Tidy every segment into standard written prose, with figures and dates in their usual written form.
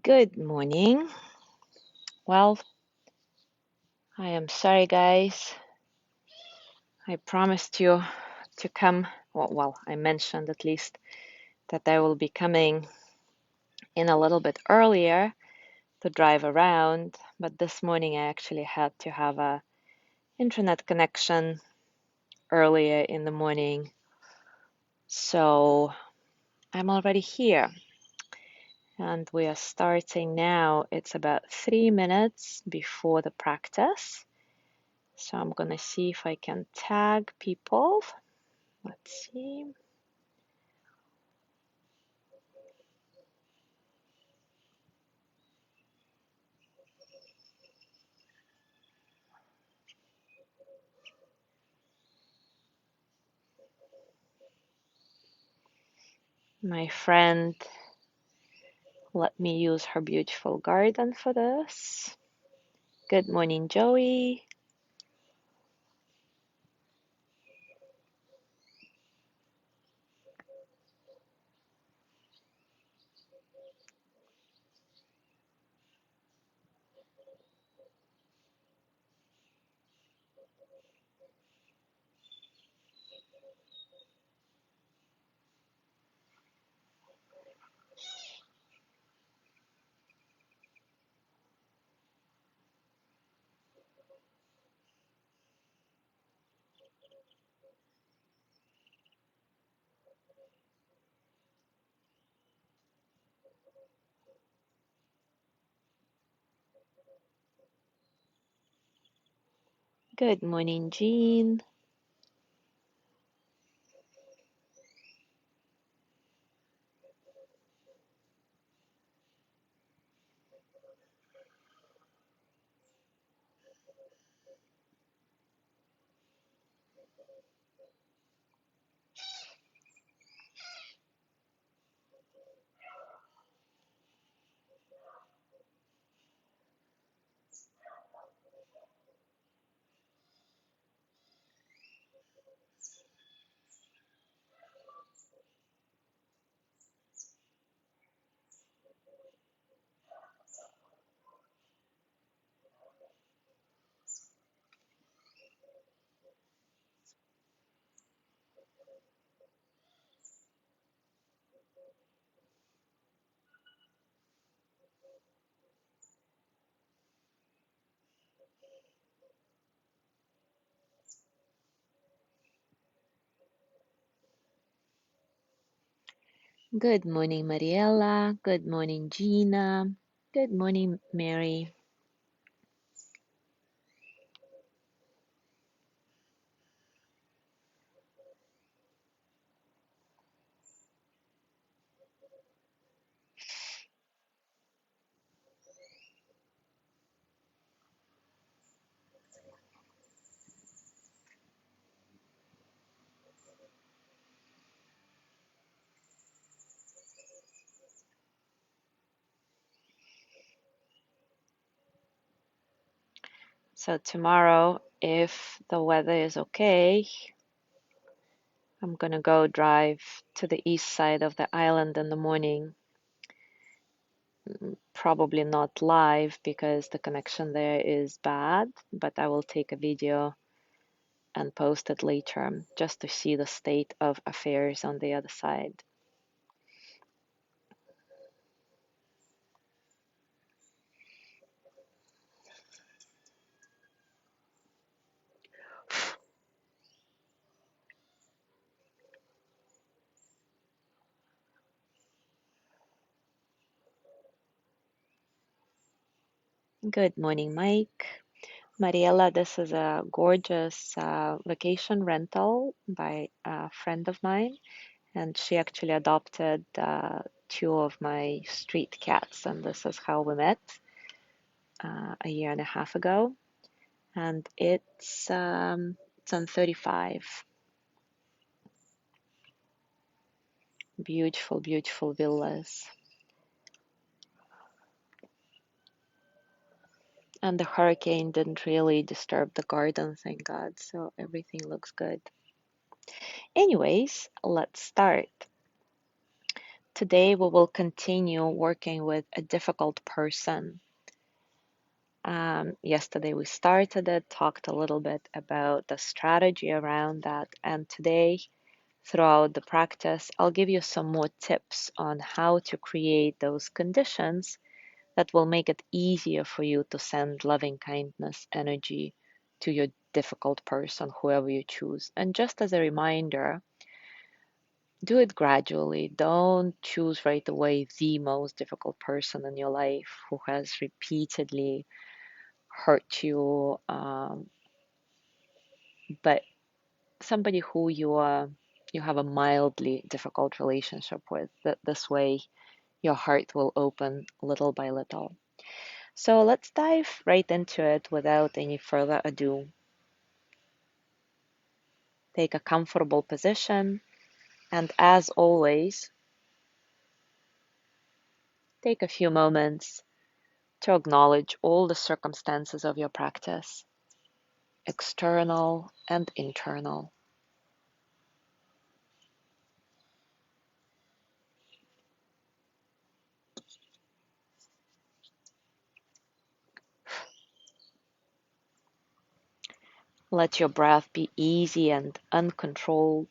Good morning. Well, I am sorry, guys. I promised you to come. Well, I mentioned at least that I will be coming in a little bit earlier to drive around, but this morning I actually had to have a internet connection earlier in the morning. So I'm already here and we are starting now. It's about 3 minutes before the practice. So I'm gonna see if I can tag people. Let's see. My friend let me use her beautiful garden for this. Good morning, Joey. Good morning, Jean. Good morning, Mariella. Good morning, Gina. Good morning, Mary. So tomorrow, if the weather is okay, I'm gonna go drive to the east side of the island in the morning. Probably not live because the connection there is bad, but I will take a video and post it later just to see the state of affairs on the other side. Good morning, Mike. Mariella, this is a gorgeous vacation rental by a friend of mine, and she actually adopted two of my street cats, and this is how we met a year and a half ago. And it's on 35. Beautiful, beautiful villas. And the hurricane didn't really disturb the garden, thank God, so everything looks good. Anyways, let's start. Today we will continue working with a difficult person. Yesterday we started it, talked a little bit about the strategy around that, and today, throughout the practice, I'll give you some more tips on how to create those conditions that will make it easier for you to send loving kindness energy to your difficult person, whoever you choose. And just as a reminder, do it gradually. Don't choose right away the most difficult person in your life who has repeatedly hurt you, but somebody who you have a mildly difficult relationship with. That this way your heart will open little by little. So let's dive right into it without any further ado. Take a comfortable position, and as always, take a few moments to acknowledge all the circumstances of your practice, external and internal. Let your breath be easy and uncontrolled.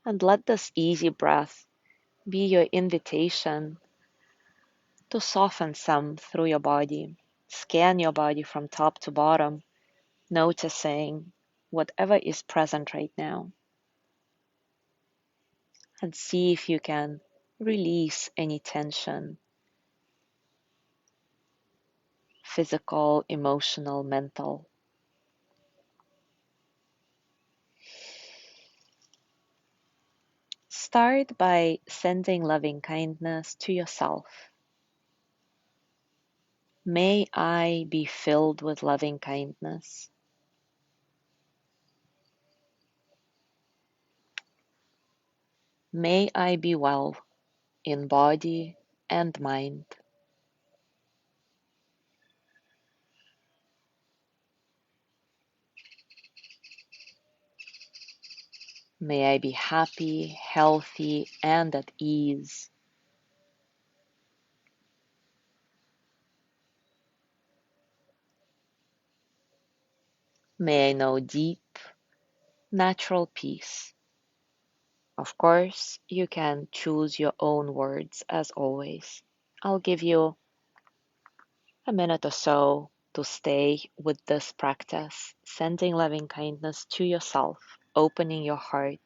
And let this easy breath be your invitation to soften some through your body. Scan your body from top to bottom, noticing whatever is present right now. And see if you can release any tension, physical, emotional, mental. Start by sending loving kindness to yourself. May I be filled with loving kindness. May I be well in body and mind. May I be happy, healthy, and at ease. May I know deep, natural peace. Of course, you can choose your own words as always. I'll give you a minute or so to stay with this practice, sending loving kindness to yourself, opening your heart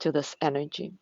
to this energy.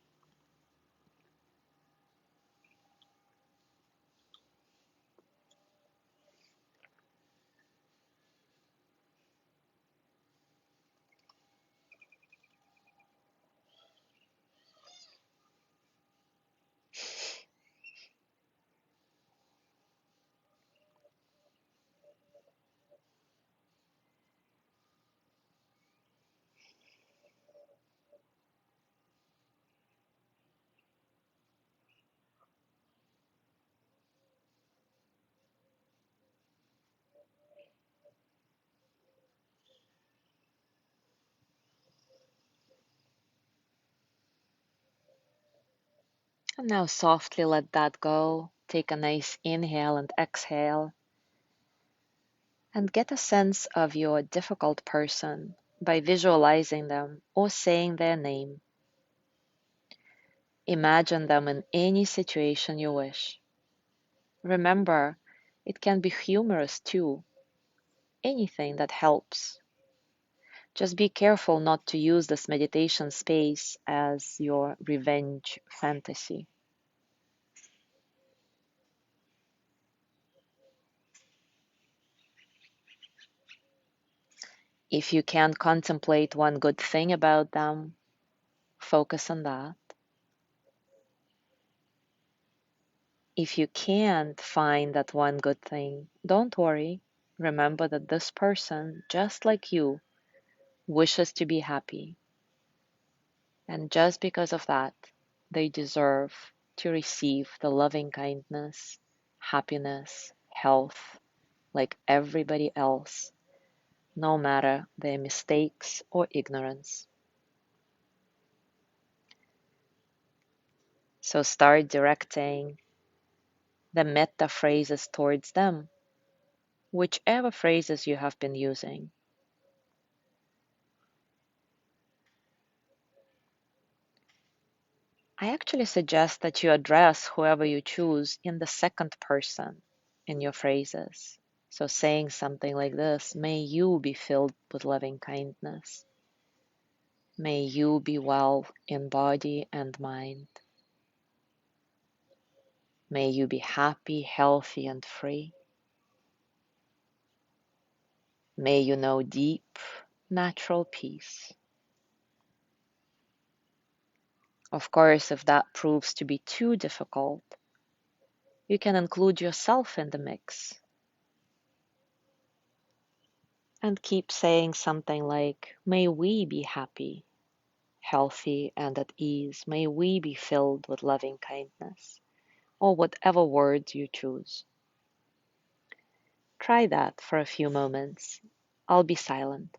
And now softly let that go. Take a nice inhale and exhale, and get a sense of your difficult person by visualizing them or saying their name. Imagine them in any situation you wish. Remember, it can be humorous too, anything that helps. Just be careful not to use this meditation space as your revenge fantasy. If you can contemplate one good thing about them, focus on that. If you can't find that one good thing, don't worry. Remember that this person, just like you, wishes to be happy. And just because of that, they deserve to receive the loving kindness, happiness, health, like everybody else, no matter their mistakes or ignorance. So start directing the metta phrases towards them, whichever phrases you have been using. I actually suggest that you address whoever you choose in the second person in your phrases. So saying something like this, may you be filled with loving kindness. May you be well in body and mind. May you be happy, healthy, and free. May you know deep, natural peace. Of course, if that proves to be too difficult, you can include yourself in the mix and keep saying something like, may we be happy, healthy, and at ease. May we be filled with loving kindness, or whatever words you choose. Try that for a few moments. I'll be silent.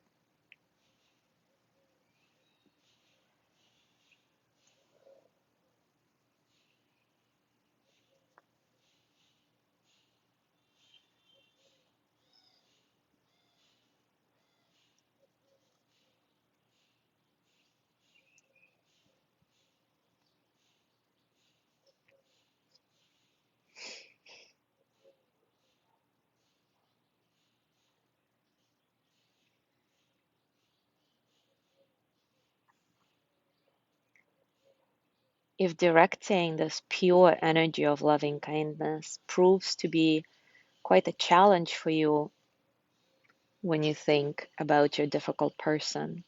If directing this pure energy of loving kindness proves to be quite a challenge for you when you think about your difficult person,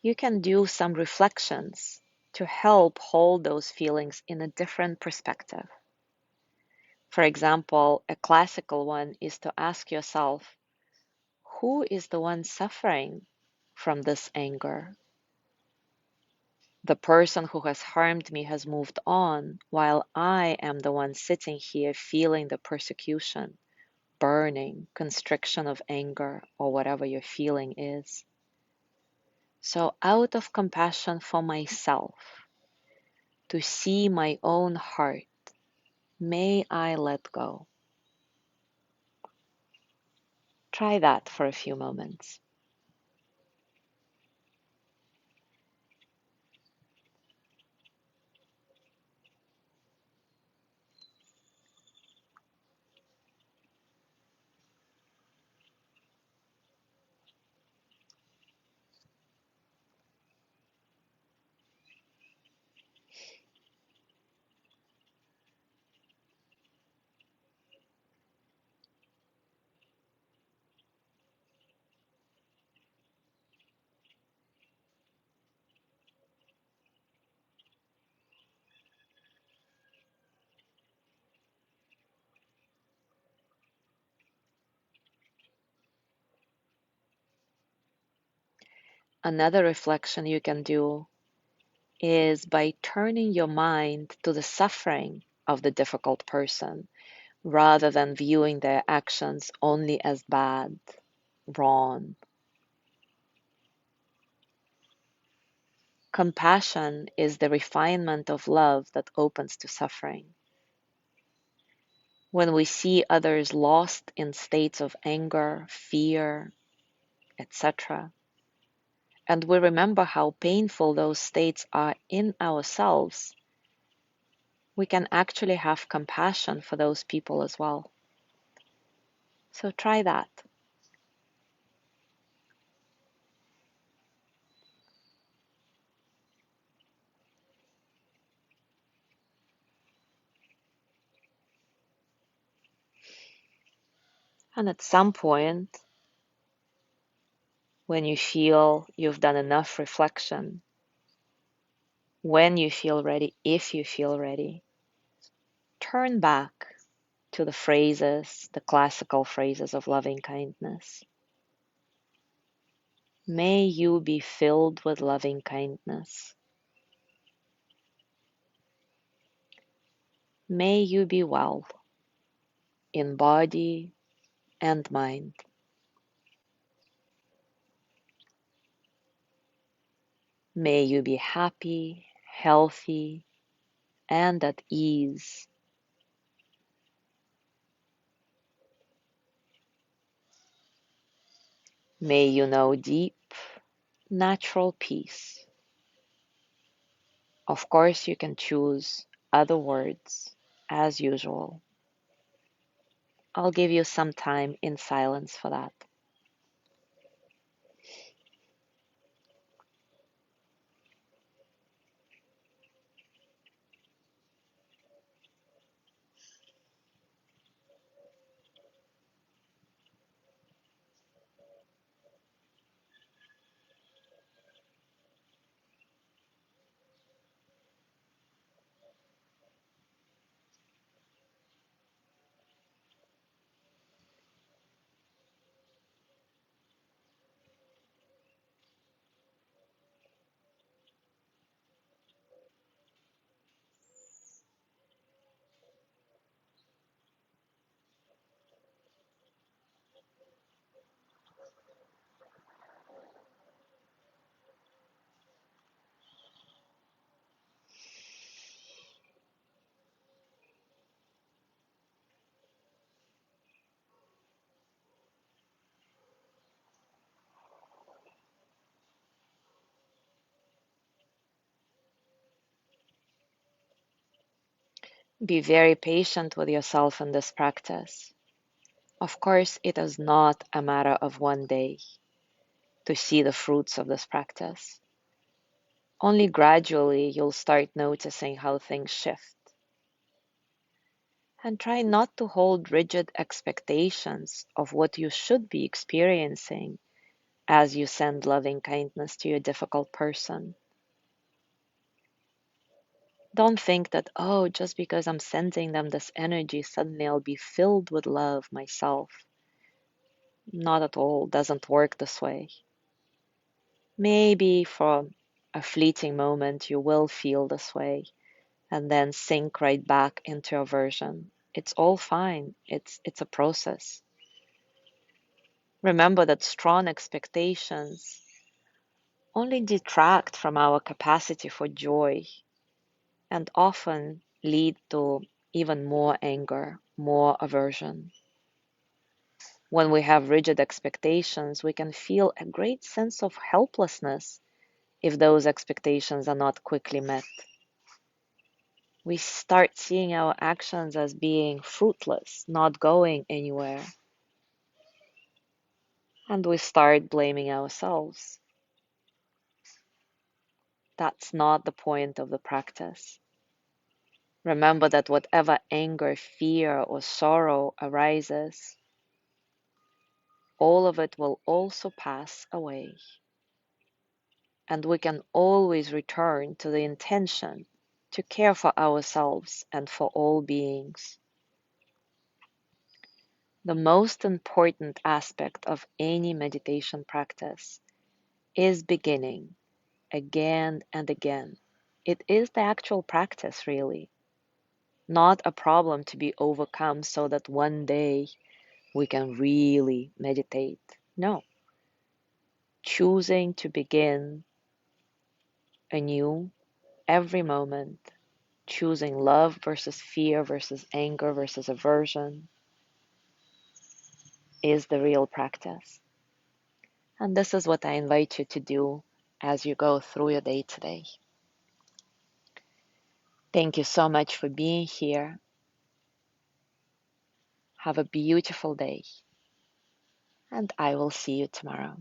you can do some reflections to help hold those feelings in a different perspective. For example, a classical one is to ask yourself, who is the one suffering from this anger? The person who has harmed me has moved on, while I am the one sitting here feeling the persecution, burning, constriction of anger, or whatever your feeling is. So, out of compassion for myself, to see my own heart, may I let go. Try that for a few moments. Another reflection you can do is by turning your mind to the suffering of the difficult person rather than viewing their actions only as bad, wrong. Compassion is the refinement of love that opens to suffering. When we see others lost in states of anger, fear, etc., and we remember how painful those states are in ourselves, we can actually have compassion for those people as well. So try that. And at some point, when you feel you've done enough reflection, when you feel ready, if you feel ready, turn back to the phrases, the classical phrases of loving kindness. May you be filled with loving kindness. May you be well in body, and mind. May you be happy, healthy, and at ease. May you know deep, natural peace. Of course, you can choose other words as usual. I'll give you some time in silence for that. Be very patient with yourself in this practice. Of course, it is not a matter of one day to see the fruits of this practice. Only gradually you'll start noticing how things shift. And try not to hold rigid expectations of what you should be experiencing as you send loving kindness to your difficult person. Don't think that, oh, just because I'm sending them this energy, suddenly I'll be filled with love myself. Not at all, doesn't work this way. Maybe for a fleeting moment you will feel this way and then sink right back into aversion. It's all fine. It's a process. Remember that strong expectations only detract from our capacity for joy and often lead to even more anger, more aversion. When we have rigid expectations, we can feel a great sense of helplessness if those expectations are not quickly met. We start seeing our actions as being fruitless, not going anywhere, and we start blaming ourselves. That's not the point of the practice. Remember that whatever anger, fear, or sorrow arises, all of it will also pass away. And we can always return to the intention to care for ourselves and for all beings. The most important aspect of any meditation practice is beginning again and again. It is the actual practice, really, not a problem to be overcome so that one day we can really meditate. No, choosing to begin anew every moment, choosing love versus fear versus anger versus aversion is the real practice. And this is what I invite you to do as you go through your day today. Thank you so much for being here. Have a beautiful day, and I will see you tomorrow.